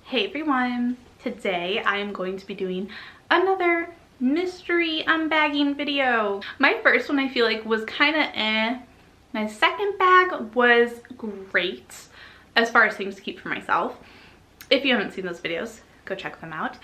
Hey everyone! Today I am going to be doing another mystery unbagging video. My first one I feel like was kind of eh. My second bag was great as far as things to keep for myself. If you haven't seen those videos, go check them out.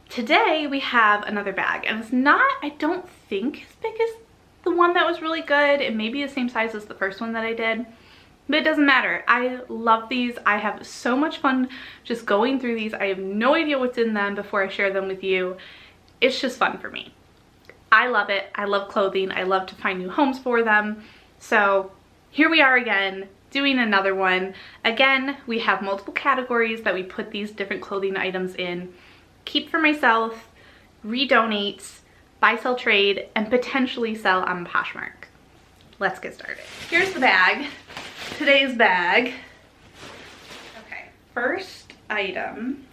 Today we have another bag and it's not, I don't think, as big as the one that was really good. It may be the same size as the first one that I did. But it doesn't matter. I love these. I have so much fun just going through these. I have no idea what's in them before I share them with you. It's just fun for me. I love it. I love clothing. I love to find new homes for them. So here we are again, doing another one. Again, we have multiple categories that we put these different clothing items in. Keep for myself, redonate, buy, sell, trade, and potentially sell on Poshmark. Let's get started. Here's the bag. Today's bag. Okay, first item,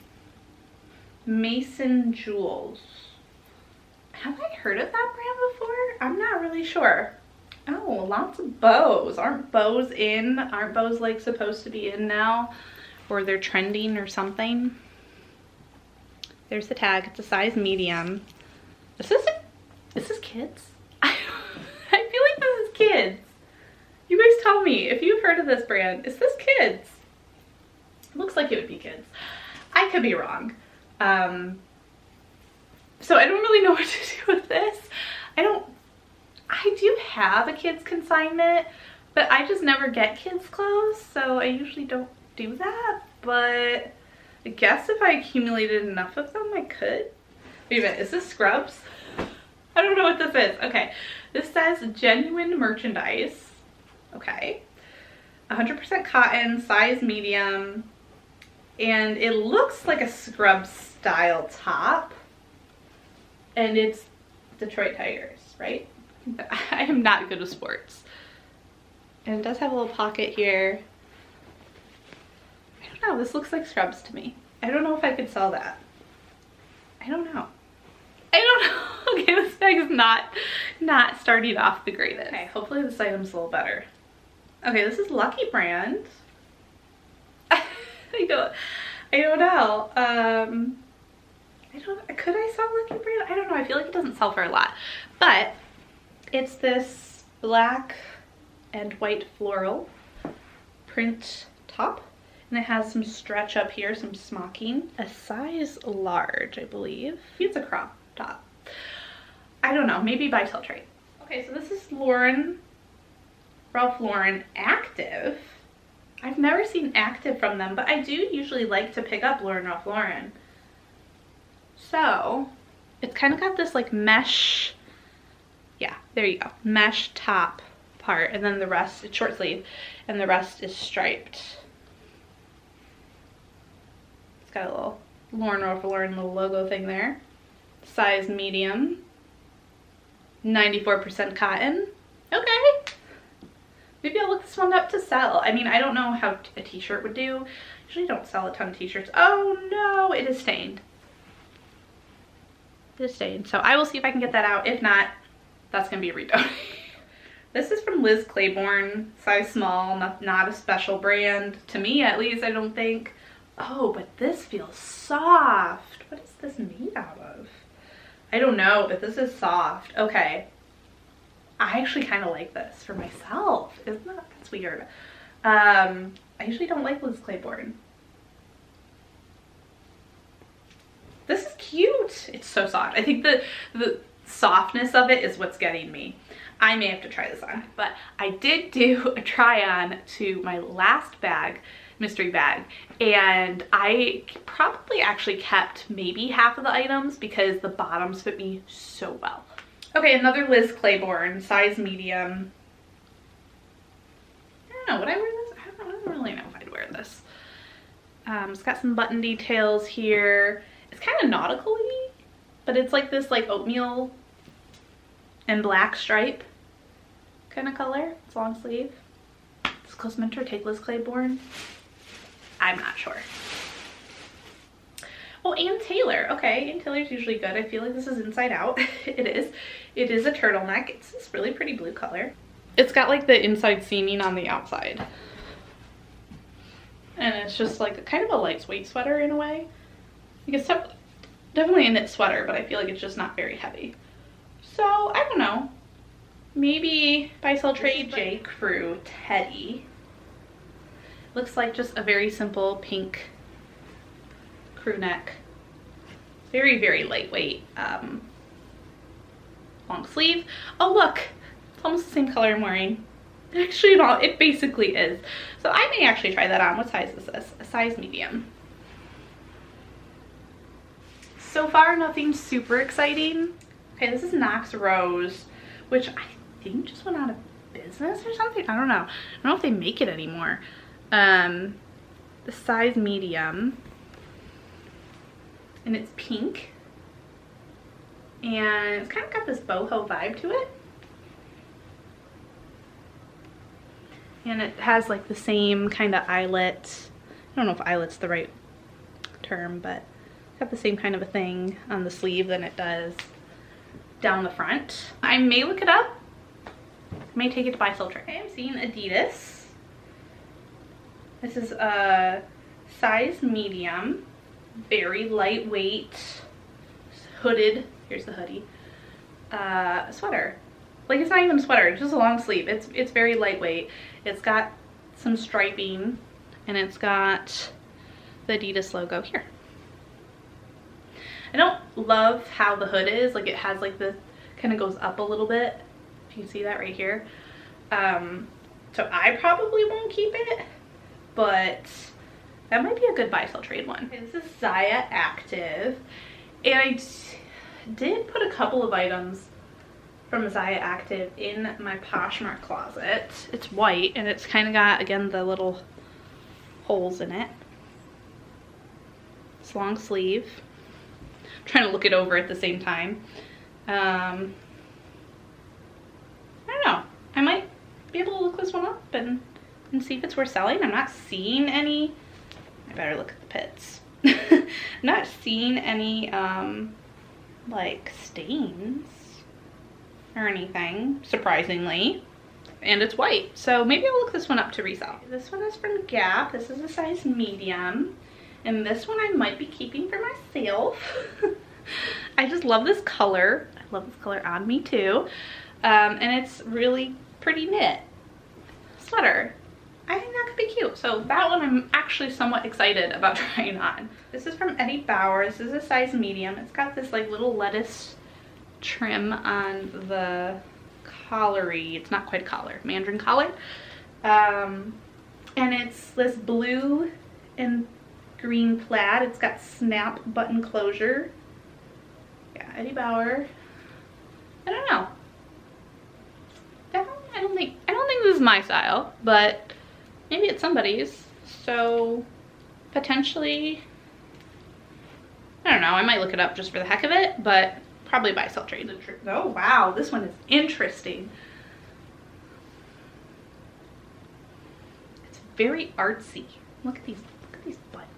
Mason Jewels. Have I heard of that brand before? I'm not really sure. Oh, lots of bows. Aren't bows in? Aren't bows like supposed to be in now? Or they're trending or something? There's the tag. It's a size medium. Is this kids? I feel like this is kids. You guys tell me if you've heard of this brand. Is this kids? It looks like it would be kids. I could be wrong. So I don't really know what to do with this. I do have a kids consignment, but I just never get kids clothes, so I usually don't do that. But I guess if I accumulated enough of them, I could. Wait a minute, is this Scrubs? I don't know what this is. Okay, this says genuine merchandise. Okay, 100% cotton, size medium, and it looks like a Scrubs style top, and it's Detroit Tigers, right? I am not good with sports. And it does have a little pocket here. I don't know, this looks like Scrubs to me. I don't know if I could sell that. I don't know. Okay, this bag is not starting off the greatest. Okay, hopefully this item's a little better. Okay, this is Lucky Brand. I don't know. Could I sell Lucky Brand? I don't know. I feel like it doesn't sell for a lot. But it's this black and white floral print top. And it has some stretch up here, some smocking. A size large, I believe. It's a crop top. I don't know. Maybe buy, sell, trade. Okay, so this is Ralph Lauren Active. I've never seen Active from them, but I do usually like to pick up Ralph Lauren. So it's kind of got this like mesh, yeah, there you go, mesh top part, and then the rest, it's short sleeve, and the rest is striped. It's got a little Ralph Lauren little logo thing there. Size medium, 94% cotton. Okay. Maybe I'll look this one up to sell. I mean, I don't know how a t-shirt would do. Usually don't sell a ton of t-shirts. Oh no, it is stained. It is stained. So I will see if I can get that out. If not, that's gonna be a redonate. This is from Liz Claiborne, size small, not a special brand. To me, at least, I don't think. Oh, but this feels soft. What is this made out of? I don't know, but this is soft. Okay. I actually kind of like this for myself. Isn't that? That's weird. I usually don't like Liz Claiborne. This is cute. It's so soft. I think the softness of it is what's getting me. I may have to try this on. But I did do a try on to my last bag, mystery bag, and I probably actually kept maybe half of the items because the bottoms fit me so well. Okay, another Liz Claiborne, size medium. I don't know, would I wear this? I don't really know if I'd wear this. It's got some button details here. It's kind of nautical-y, but it's like this like oatmeal and black stripe kind of color. It's long sleeve. Does Close Mentor take Liz Claiborne? I'm not sure. Oh, Ann Taylor. Okay, Ann Taylor's usually good. I feel like this is inside out. It is. It is a turtleneck. It's this really pretty blue color. It's got like the inside seaming on the outside. And it's just like kind of a lightweight sweater in a way. Like it's definitely a knit sweater, but I feel like it's just not very heavy. So I don't know. Maybe buy sell trade J. Crew Teddy. Looks like just a very simple pink crew neck. Very, very lightweight. Long sleeve. Oh look, it's almost the same color I'm wearing. Actually, no, it basically is. So I may actually try that on. What size is this? A size medium. So far, nothing super exciting. Okay, this is Knox Rose, which I think just went out of business or something. I don't know. I don't know if they make it anymore. The size medium. And it's pink. And it's kind of got this boho vibe to it. And it has like the same kind of eyelet. I don't know if eyelet's the right term, but it's got the same kind of a thing on the sleeve than it does down the front. I may look it up. I may take it to buy sell trade. Okay, I'm seeing Adidas. This is a size medium, very lightweight, hooded. Here's the hoodie. Sweater. Like it's not even a sweater, it's just a long sleeve. It's very lightweight. It's got some striping and it's got the Adidas logo here. I don't love how the hood is. Like it has like the, kind of goes up a little bit. If you can see that right here. So I probably won't keep it, but that might be a good buy sell trade one. Okay, this is Zaya Active. And I did put a couple of items from Zaya Active in my Poshmark closet. It's white and it's kind of got, again, the little holes in it. It's long sleeve. I'm trying to look it over at the same time. I don't know. I might be able to look this one up and see if it's worth selling. I'm not seeing any. I better look at the pits. I'm not seeing any like stains or anything, surprisingly, and it's white, so maybe I'll look this one up to resell. This one is from Gap. This is a size medium, and this one I might be keeping for myself. I just love this color. I love this color on me too, and it's really pretty knit sweater. I think that could be cute. So that one I'm actually somewhat excited about trying on. This is from Eddie Bauer. This is a size medium. It's got this like little lettuce trim on the collary. It's not quite a collar, mandarin collar. And it's this blue and green plaid. It's got snap button closure. Yeah, Eddie Bauer. I don't know. I don't think this is my style, but maybe it's somebody's. So potentially, I don't know, I might look it up just for the heck of it, but probably buy sell trade. Oh wow, this one is interesting. It's very artsy. Look at these buttons.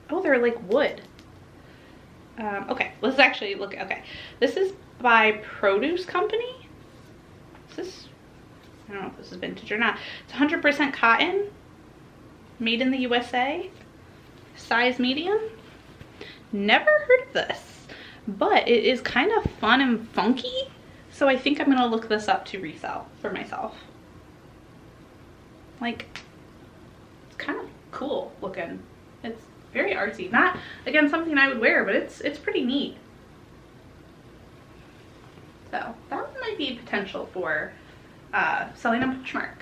Oh, they're like wood. Okay, let's actually look. Okay, this is by Produce Company. Is this, I don't know if this is vintage or not. It's 100% cotton, made in the USA, size medium. Never heard of this, but it is kind of fun and funky, so I think I'm gonna look this up to resell for myself. Like, it's kind of cool looking. It's very artsy. Not, again, something I would wear, but it's pretty neat. So that one might be potential for selling on Poshmark.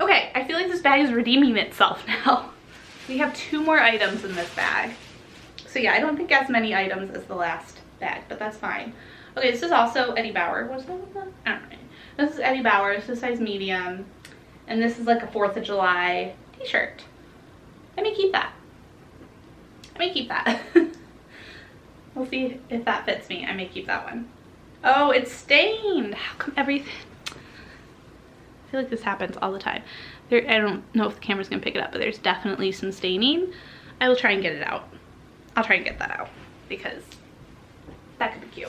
Okay, I feel like this bag is redeeming itself now. We have 2 more items in this bag. So yeah, I don't think as many items as the last bag, but that's fine. Okay, this is also Eddie Bauer. What's that one? I don't know. This is Eddie Bauer. This is size medium. And this is like a 4th of July t-shirt. I may keep that. I may keep that. We'll see if that fits me. I may keep that one. Oh, it's stained. How come everything? I feel like this happens all the time. I don't know if the camera's gonna pick it up, but there's definitely some staining. I will try and get it out. I'll try and get that out because that could be cute.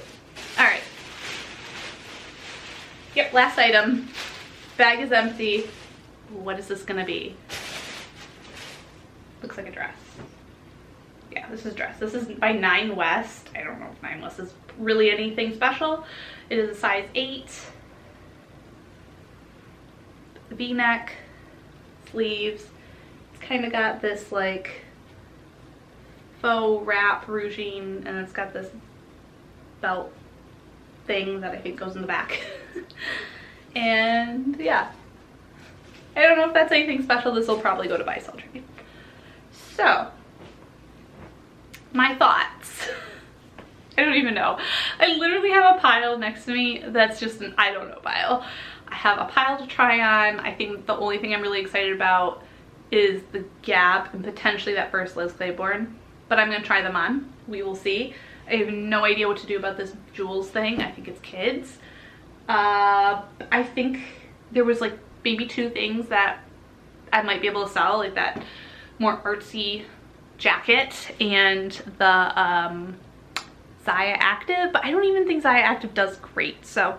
All right. Yep, last item. Bag is empty. What is this gonna be? Looks like a dress. Yeah, this is a dress. This is by Nine West. I don't know if Nine West is really anything special. It is a size 8. V-neck, sleeves. It's kind of got this like faux wrap ruching, and it's got this belt thing that I think goes in the back. And yeah, I don't know if that's anything special. This will probably go to buy, sell, trade. So my thoughts. I don't even know. I literally have a pile next to me that's just an I don't know pile. I have a pile to try on. I think the only thing I'm really excited about is the Gap and potentially that first Liz Claiborne, but I'm gonna try them on. We will see. I have no idea what to do about this Jules thing. I think it's kids. I think there was like maybe 2 things that I might be able to sell, like that more artsy jacket and the Zaya Active, but I don't even think Zaya Active does great, so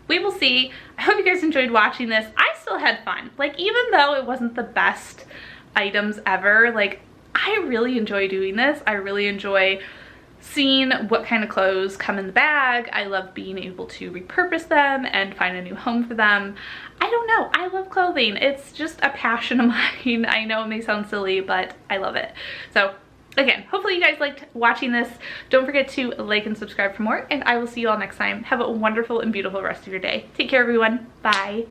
we will see. I hope you guys enjoyed watching this. I still had fun. Like, even though it wasn't the best items ever, like, I really enjoy doing this. I really enjoy seeing what kind of clothes come in the bag. I love being able to repurpose them and find a new home for them. I don't know, I love clothing. It's just a passion of mine. I know it may sound silly, but I love it. So again, hopefully you guys liked watching this. Don't forget to like and subscribe for more, and I will see you all next time. Have a wonderful and beautiful rest of your day. Take care, everyone. Bye.